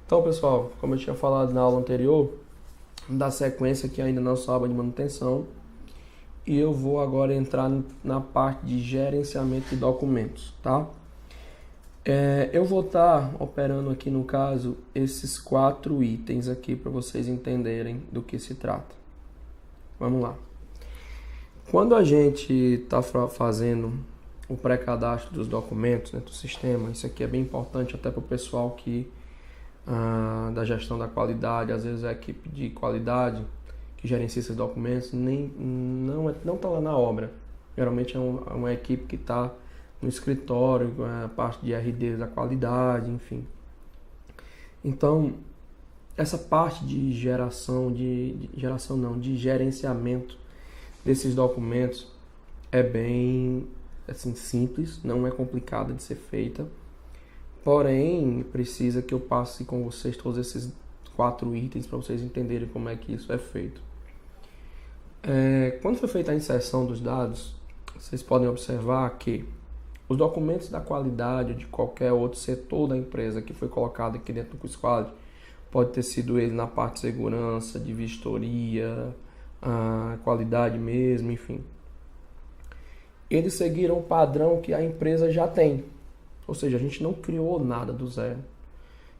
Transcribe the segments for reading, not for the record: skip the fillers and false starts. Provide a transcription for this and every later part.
Então, pessoal, como eu tinha falado na aula anterior, vamos dar sequência aqui ainda na nossa aba de manutenção. E eu vou agora entrar na parte de gerenciamento de documentos, tá? Eu vou estar operando aqui, no caso, esses 4 itens aqui para vocês entenderem do que se trata. Vamos lá. Quando a gente está fazendo o pré-cadastro dos documentos dentro do sistema, isso aqui é bem importante até para o pessoal que da gestão da qualidade, às vezes a equipe de qualidade que gerencia esses documentos não está lá na obra. Geralmente é uma equipe que está no escritório, a parte de RD da qualidade, enfim. Então, essa parte de de gerenciamento desses documentos é bem assim, simples, não é complicada de ser feita. Porém, precisa que eu passe com vocês todos esses 4 itens para vocês entenderem como é que isso é feito. Quando foi feita a inserção dos dados, vocês podem observar que os documentos da qualidade ou de qualquer outro setor da empresa que foi colocado aqui dentro do QuizQuality, pode ter sido ele na parte de segurança, de vistoria, qualidade mesmo, enfim. Eles seguiram o padrão que a empresa já tem. Ou seja, a gente não criou nada do zero.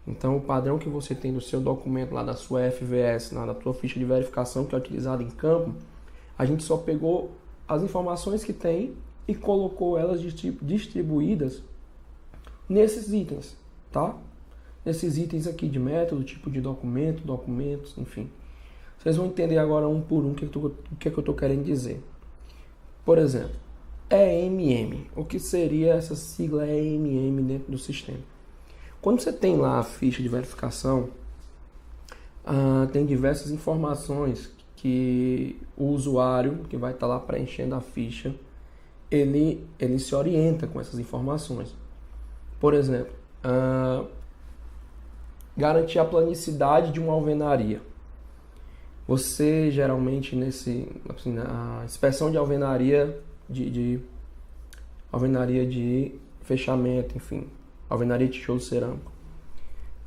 Então, o padrão que você tem do seu documento lá da sua FVS, lá da sua ficha de verificação que é utilizada em campo, a gente só pegou as informações que tem e colocou elas distribuídas nesses itens, tá? Nesses itens aqui de método, tipo de documento, documentos, enfim. Vocês vão entender agora um por um o que é que eu estou querendo dizer. Por exemplo, EMM. O que seria essa sigla EMM dentro do sistema? Quando você tem lá a ficha de verificação, tem diversas informações que o usuário que vai estar lá preenchendo a ficha, ele se orienta com essas informações. Por exemplo, garantir a planicidade de uma alvenaria. Você geralmente na inspeção de alvenaria de alvenaria de fechamento, enfim, alvenaria de tijolo cerâmico.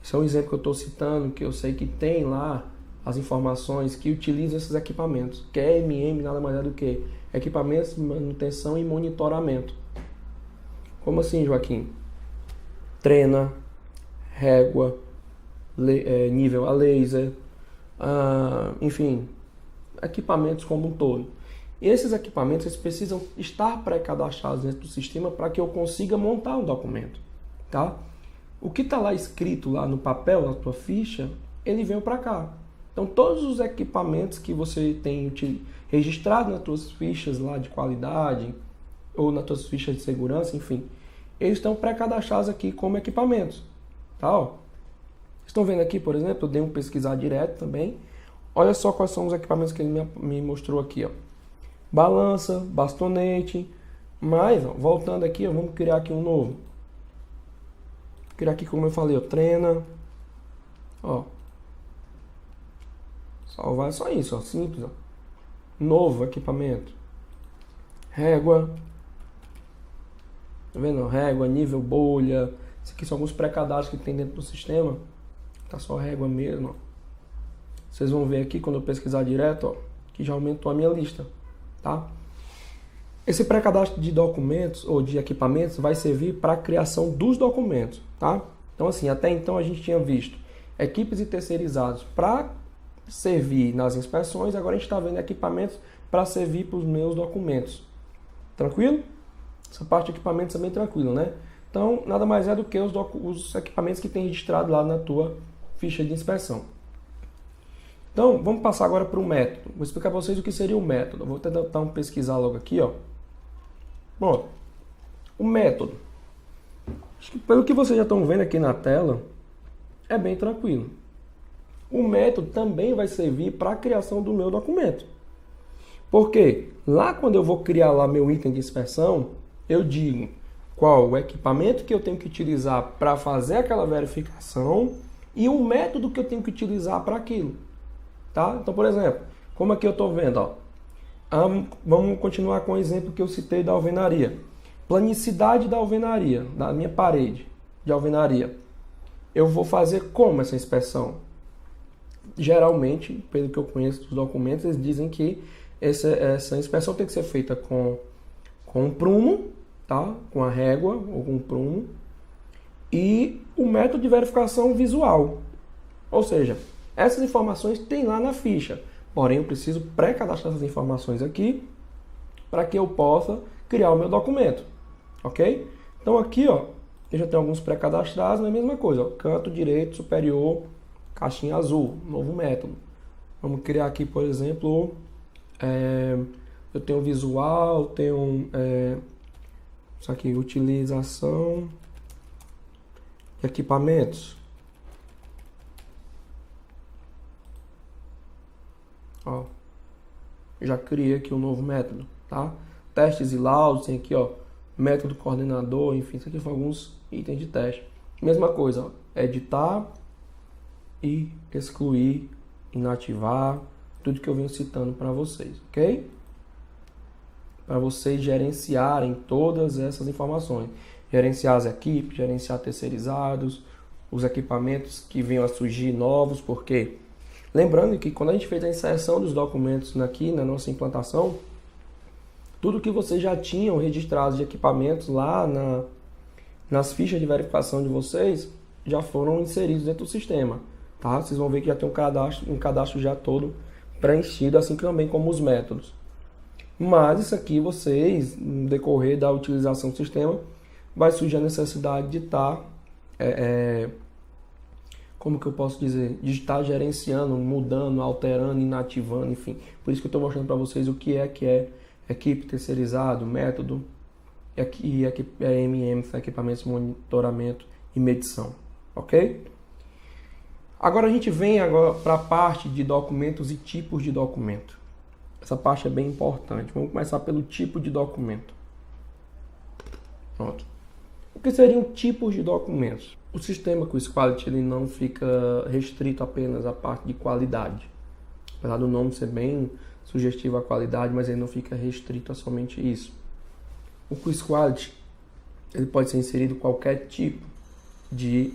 Esse é um exemplo que eu estou citando, que eu sei que tem lá as informações que utilizam esses equipamentos, que é EMM nada mais é do que equipamentos de manutenção e monitoramento. Como assim, Joaquim? Trena, régua, nível a laser, enfim, equipamentos como um todo. E esses equipamentos eles precisam estar pré-cadastrados dentro do sistema para que eu consiga montar um documento, tá? O que está lá escrito lá no papel, na tua ficha, ele veio para cá. Então, todos os equipamentos que você tem registrado nas tuas fichas lá de qualidade ou nas tuas fichas de segurança, enfim, eles estão pré-cadastrados aqui como equipamentos, tá? Ó, estão vendo aqui, por exemplo, eu dei um pesquisar direto também. Olha só quais são os equipamentos que ele me mostrou aqui, ó. Balança, bastonete, mas, ó, voltando aqui, ó, vamos criar aqui um novo. Vou criar aqui, como eu falei, ó, trena, ó. Salvar só isso, ó, simples, ó. Novo equipamento. Régua. Tá vendo? Régua, nível bolha. Esses aqui são alguns pré-cadastros que tem dentro do sistema. Tá só régua mesmo, ó. Vocês vão ver aqui, quando eu pesquisar direto, ó, que já aumentou a minha lista. Tá? Esse pré-cadastro de documentos ou de equipamentos vai servir para a criação dos documentos, tá? Então assim, até então a gente tinha visto equipes e terceirizados para servir nas inspeções, agora a gente está vendo equipamentos para servir para os meus documentos. Tranquilo? Essa parte de equipamentos é bem tranquilo, né? Então, nada mais é do que os equipamentos que tem registrado lá na tua ficha de inspeção. Então, vamos passar agora para o método. Vou explicar para vocês o que seria o método. Vou tentar pesquisar logo aqui, ó. Bom, o método. Acho que pelo que vocês já estão vendo aqui na tela, é bem tranquilo. O método também vai servir para a criação do meu documento. Porque lá quando eu vou criar lá meu item de inspeção, eu digo qual o equipamento que eu tenho que utilizar para fazer aquela verificação e o método que eu tenho que utilizar para aquilo. Tá? Então, por exemplo, como aqui eu estou vendo, ó, vamos continuar com o exemplo que eu citei da alvenaria. Planicidade da alvenaria, da minha parede de alvenaria. eu vou fazer como essa inspeção? Geralmente, pelo que eu conheço dos documentos, eles dizem que essa inspeção tem que ser feita com um prumo, tá? Com a régua ou com um prumo, e o método de verificação visual. Ou seja, essas informações tem lá na ficha, porém eu preciso pré-cadastrar essas informações aqui para que eu possa criar o meu documento, ok? Então aqui, ó, eu já tenho alguns pré-cadastrados, mas é a mesma coisa, ó, canto direito superior, caixinha azul, novo método. Vamos criar aqui, por exemplo, eu tenho visual, tenho isso aqui, utilização de equipamentos. Ó, já criei aqui um novo método, tá? Testes e laudos, tem aqui, ó, método coordenador, enfim, isso aqui foram alguns itens de teste. Mesma coisa, ó, editar e excluir, inativar, tudo que eu venho citando para vocês, ok? Para vocês gerenciarem todas essas informações. Gerenciar as equipes, gerenciar terceirizados, os equipamentos que venham a surgir novos, porque lembrando que quando a gente fez a inserção dos documentos aqui na nossa implantação, tudo que vocês já tinham registrado de equipamentos lá nas fichas de verificação de vocês já foram inseridos dentro do sistema, tá? Vocês vão ver que já tem um cadastro já todo preenchido, assim também como os métodos. Mas isso aqui vocês, no decorrer da utilização do sistema, vai surgir a necessidade de estar, como que eu posso dizer, de estar gerenciando, mudando, alterando, inativando, enfim. Por isso que eu estou mostrando para vocês o que é equipe terceirizado, método e MM, equipamentos de monitoramento e medição, ok? Agora a gente vem para a parte de documentos e tipos de documento. Essa parte é bem importante. Vamos começar pelo tipo de documento. Pronto. O que seriam tipos de documentos? O sistema QuizQuality ele não fica restrito apenas à parte de qualidade. Apesar do nome ser bem sugestivo à qualidade, mas ele não fica restrito a somente isso. O QuizQuality ele pode ser inserido qualquer tipo de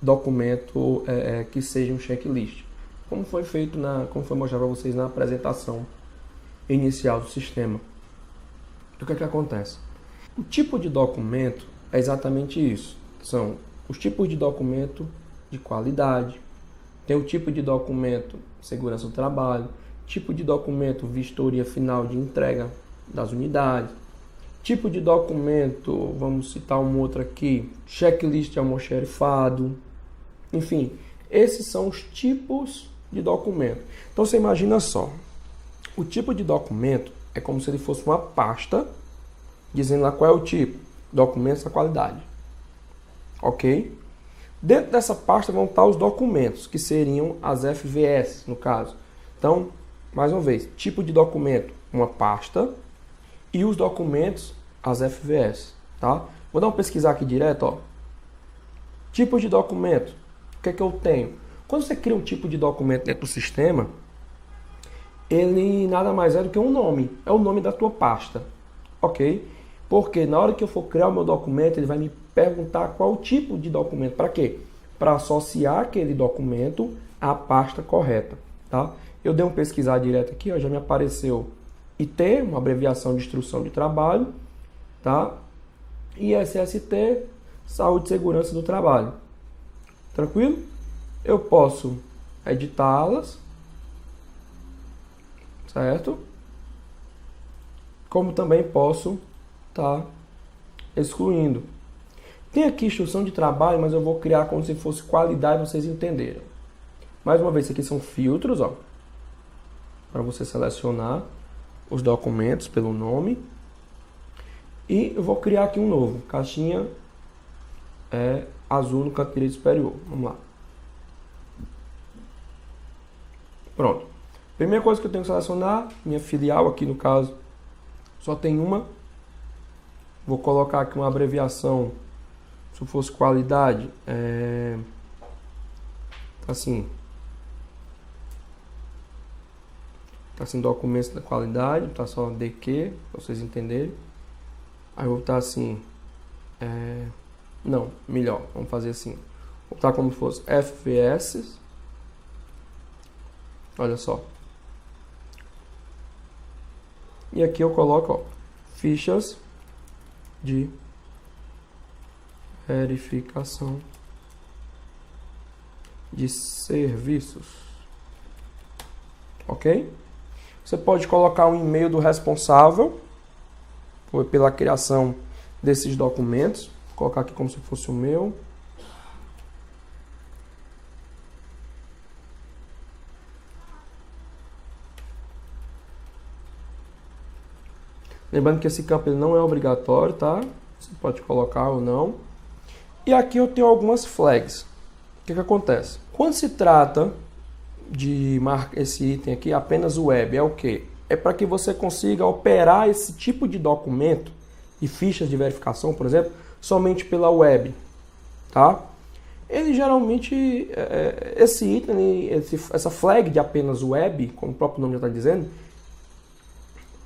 documento que seja um checklist, como foi feito como foi mostrado para vocês na apresentação inicial do sistema. O que é que acontece? O tipo de documento é exatamente isso. São os tipos de documento de qualidade, tem o tipo de documento segurança do trabalho, tipo de documento vistoria final de entrega das unidades, tipo de documento, vamos citar um outro aqui, checklist de almoxerifado, enfim, esses são os tipos de documento. Então você imagina só, o tipo de documento é como se ele fosse uma pasta, dizendo lá qual é o tipo, documentos da qualidade, ok? Dentro dessa pasta vão estar os documentos, que seriam as FVS, no caso. Então, mais uma vez, tipo de documento, uma pasta, e os documentos, as FVS, tá? Vou dar uma pesquisar aqui direto, ó. Tipos de documento, o que é que eu tenho? Quando você cria um tipo de documento dentro do sistema, ele nada mais é do que um nome, é o nome da tua pasta, ok? Porque na hora que eu for criar o meu documento, ele vai me perguntar qual tipo de documento, para quê? Para associar aquele documento à pasta correta, tá? Eu dei um pesquisar direto aqui, ó, já me apareceu IT, uma abreviação de instrução de trabalho, tá? E SST, saúde e segurança do trabalho. Tranquilo? Eu posso editá-las, certo? Como também posso estar excluindo. Tem aqui instrução de trabalho, mas eu vou criar como se fosse qualidade para vocês entenderem. Mais uma vez, isso aqui são filtros, ó, para você selecionar os documentos pelo nome. E eu vou criar aqui um novo, caixinha azul no canto direito superior. Vamos lá. Pronto. Primeira coisa que eu tenho que selecionar, minha filial aqui no caso, só tem uma. Vou colocar aqui uma abreviação, se fosse qualidade, assim, tá assim, documentos da qualidade, tá só DQ, para vocês entenderem. Aí eu vou botar assim, não, melhor, vamos fazer assim, Vou botar como fosse FPS. Olha só. E aqui eu coloco, ó, fichas de verificação de serviços. Ok? Você pode colocar um e-mail do responsável pela criação desses documentos. Vou colocar aqui como se fosse o meu. Lembrando que esse campo ele não é obrigatório, tá? Você pode colocar ou não. E aqui eu tenho algumas flags. O que acontece? Quando se trata de marcar esse item aqui, apenas web, é o quê? É para que você consiga operar esse tipo de documento e fichas de verificação, por exemplo, somente pela web, tá? Ele geralmente, esse item, essa flag de apenas web, como o próprio nome já está dizendo,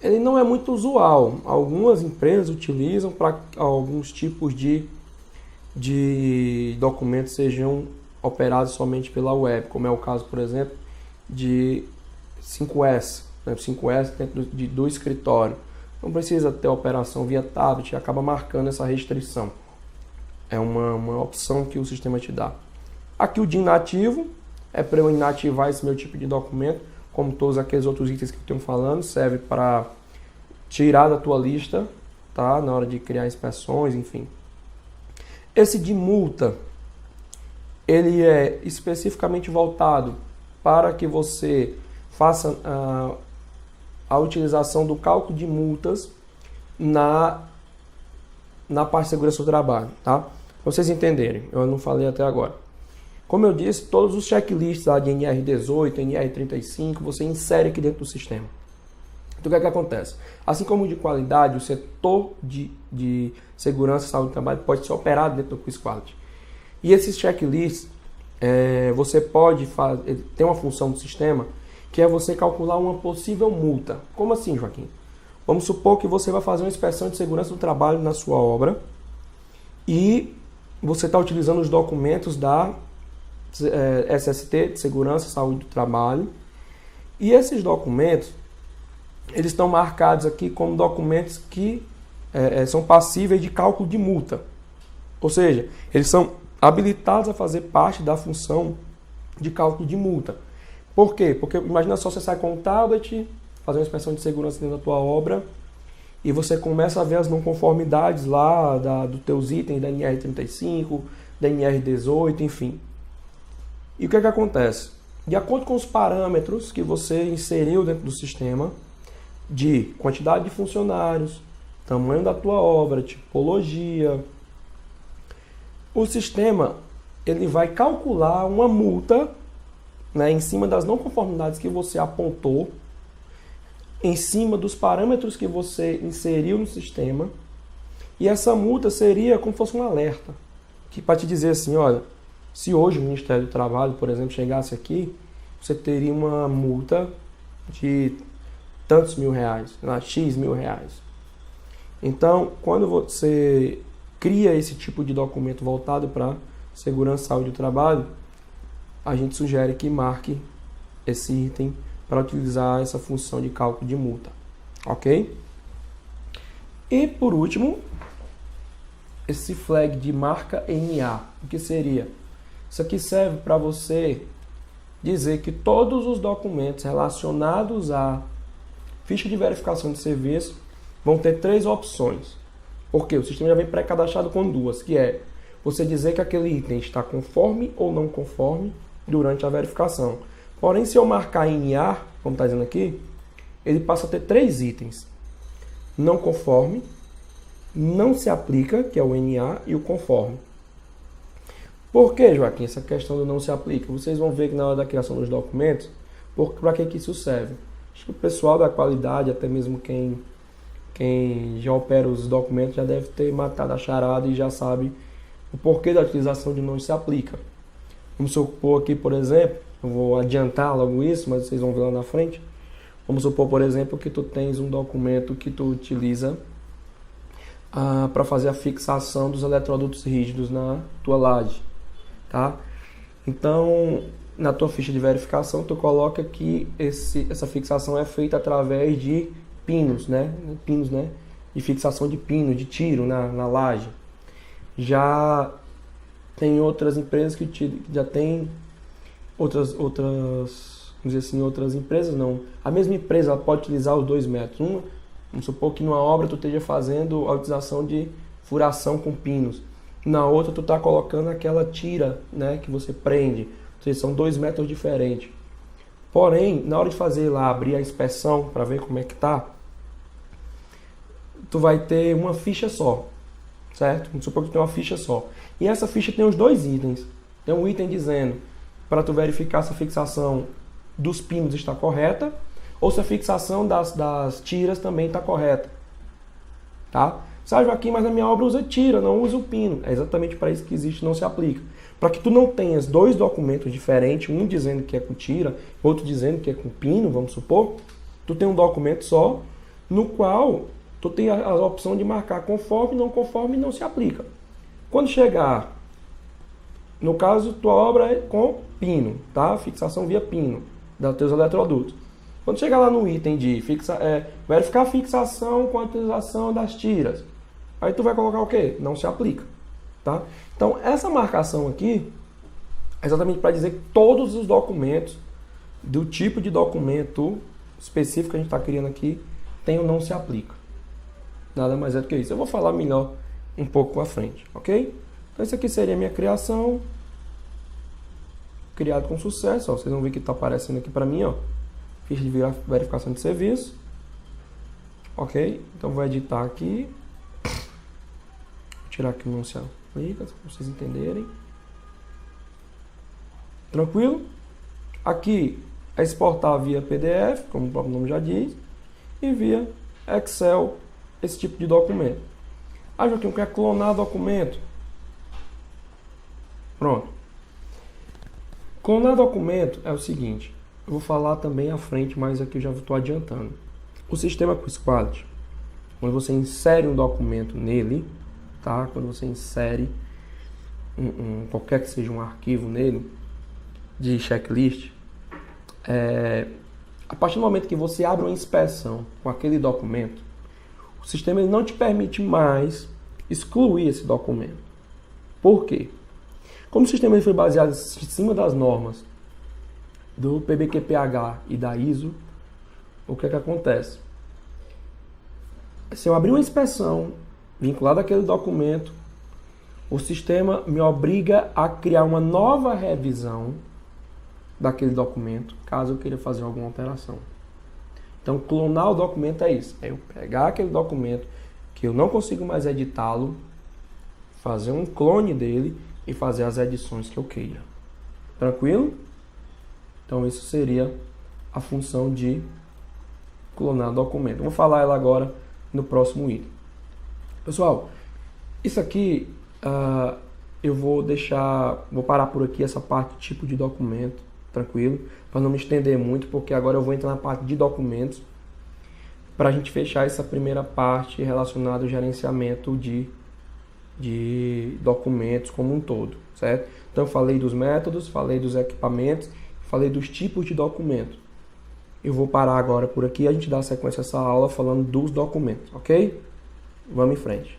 ele não é muito usual. Algumas empresas utilizam para alguns tipos de documentos sejam operados somente pela web, como é o caso, por exemplo, de 5S, né? 5S dentro do escritório. Não precisa ter operação via tablet, acaba marcando essa restrição. É uma opção que o sistema te dá. Aqui o de inativo é para eu inativar esse meu tipo de documento, como todos aqueles outros itens que eu tenho falando, serve para tirar da tua lista, tá? Na hora de criar inspeções, enfim. Esse de multa, ele é especificamente voltado para que você faça a utilização do cálculo de multas na parte de segurança do trabalho, tá? Pra vocês entenderem, eu não falei até agora. Como eu disse, todos os checklists lá de NR18, NR35, você insere aqui dentro do sistema. Então o que acontece? Assim como de qualidade, o setor de segurança e saúde do trabalho pode ser operado dentro do Quiz Quality. E esses checklists, você pode fazer, tem uma função do sistema, que é você calcular uma possível multa. Como assim, Joaquim? Vamos supor que você vai fazer uma inspeção de segurança do trabalho na sua obra e você está utilizando os documentos da SST, de Segurança e Saúde do Trabalho, e esses documentos, eles estão marcados aqui como documentos que são passíveis de cálculo de multa. Ou seja, eles são habilitados a fazer parte da função de cálculo de multa. Por quê? Porque imagina só você sai com um tablet, fazer uma inspeção de segurança dentro da tua obra e você começa a ver as não conformidades lá dos teus itens da NR35, da NR18, enfim. E o que acontece? De acordo com os parâmetros que você inseriu dentro do sistema, de quantidade de funcionários, tamanho da tua obra, tipologia, o sistema ele vai calcular uma multa, né, em cima das não conformidades que você apontou, em cima dos parâmetros que você inseriu no sistema, e essa multa seria como se fosse um alerta, que para te dizer assim, olha, se hoje o Ministério do Trabalho, por exemplo, chegasse aqui, você teria uma multa de tantos mil reais, X mil reais. Então, quando você cria esse tipo de documento voltado para segurança e saúde do trabalho, a gente sugere que marque esse item para utilizar essa função de cálculo de multa, ok? E por último, esse flag de marca NA, o que seria? Isso aqui serve para você dizer que todos os documentos relacionados à ficha de verificação de serviço vão ter 3 opções. Porque o sistema já vem pré-cadastrado com 2, que é você dizer que aquele item está conforme ou não conforme durante a verificação. Porém, se eu marcar NA, como está dizendo aqui, ele passa a ter 3 itens. Não conforme, não se aplica, que é o NA, e o conforme. Por que, Joaquim, essa questão do não se aplica? Vocês vão ver que na hora da criação dos documentos, para que isso serve? Acho que o pessoal da qualidade, até mesmo quem já opera os documentos, já deve ter matado a charada e já sabe o porquê da utilização de não se aplica. Vamos supor aqui, por exemplo, eu vou adiantar logo isso, mas vocês vão ver lá na frente. Vamos supor, por exemplo, que tu tens um documento que tu utiliza para fazer a fixação dos eletrodutos rígidos na tua laje. tá? Então, na tua ficha de verificação, tu coloca que essa fixação é feita através de pinos, né? Pinos, né? De fixação de pino, de tiro na laje. Já tem outras empresas que já tem vamos dizer assim, outras empresas não. A mesma empresa ela pode utilizar os 2 métodos. Vamos supor que numa obra tu esteja fazendo a utilização de furação com pinos. Na outra tu está colocando aquela tira, né, que você prende. Ou seja, são 2 métodos diferentes. Porém, na hora de fazer lá, abrir a inspeção para ver como é que tá, tu vai ter uma ficha só, certo? Vamos supor que tu tem uma ficha só. E essa ficha tem os 2 itens. Tem um item dizendo para tu verificar se a fixação dos pinos está correta ou se a fixação das tiras também está correta, tá? Sabe, Joaquim, mas a minha obra usa tira, não usa o pino. É exatamente para isso que existe, não se aplica. Para que tu não tenhas 2 documentos diferentes, um dizendo que é com tira, outro dizendo que é com pino, vamos supor, tu tem um documento só, no qual tu tem a opção de marcar conforme, não se aplica. Quando chegar, no caso, tua obra é com pino, tá? Fixação via pino, dos teus eletrodutos. Quando chegar lá no item de verificar a fixação com a utilização das tiras, aí tu vai colocar o quê? Não se aplica, tá? Então, essa marcação aqui é exatamente para dizer que todos os documentos, do tipo de documento específico que a gente está criando aqui, tem o não se aplica. Nada mais é do que isso. Eu vou falar melhor um pouco à frente, ok? Então, essa aqui seria a minha criação. Criado com sucesso, ó. Vocês vão ver que está aparecendo aqui para mim, ó. Ficha de verificação de serviço. Ok? Então, vou editar aqui. Vou tirar aqui o não se aplica, para vocês entenderem. Tranquilo? Aqui é exportar via PDF, como o próprio nome já diz, e via Excel, esse tipo de documento. Ah, Joaquim, quer clonar documento? Pronto. Clonar documento é o seguinte, eu vou falar também à frente, mas aqui eu já estou adiantando. O sistema QuizQuality, quando você insere um documento nele, tá? Quando você insere qualquer que seja um arquivo nele, de checklist, a partir do momento que você abre uma inspeção com aquele documento, o sistema ele não te permite mais excluir esse documento. Por quê? Como o sistema ele foi baseado em cima das normas do PBQPH e da ISO, o que é que acontece? Se eu abrir uma inspeção vinculada àquele documento, o sistema me obriga a criar uma nova revisão daquele documento, caso eu queira fazer alguma alteração. Então, clonar o documento é isso. É eu pegar aquele documento que eu não consigo mais editá-lo, fazer um clone dele e fazer as edições que eu queira. Tranquilo? Então, isso seria a função de clonar documento. Vou falar ela agora no próximo item. Pessoal, isso aqui eu vou parar por aqui essa parte tipo de documento, tranquilo? Para não me estender muito, porque agora eu vou entrar na parte de documentos para a gente fechar essa primeira parte relacionada ao gerenciamento de documentos como um todo, certo? Então eu falei dos métodos, falei dos equipamentos, falei dos tipos de documento. Eu vou parar agora por aqui e a gente dá sequência a essa aula falando dos documentos, ok? Vamos em frente.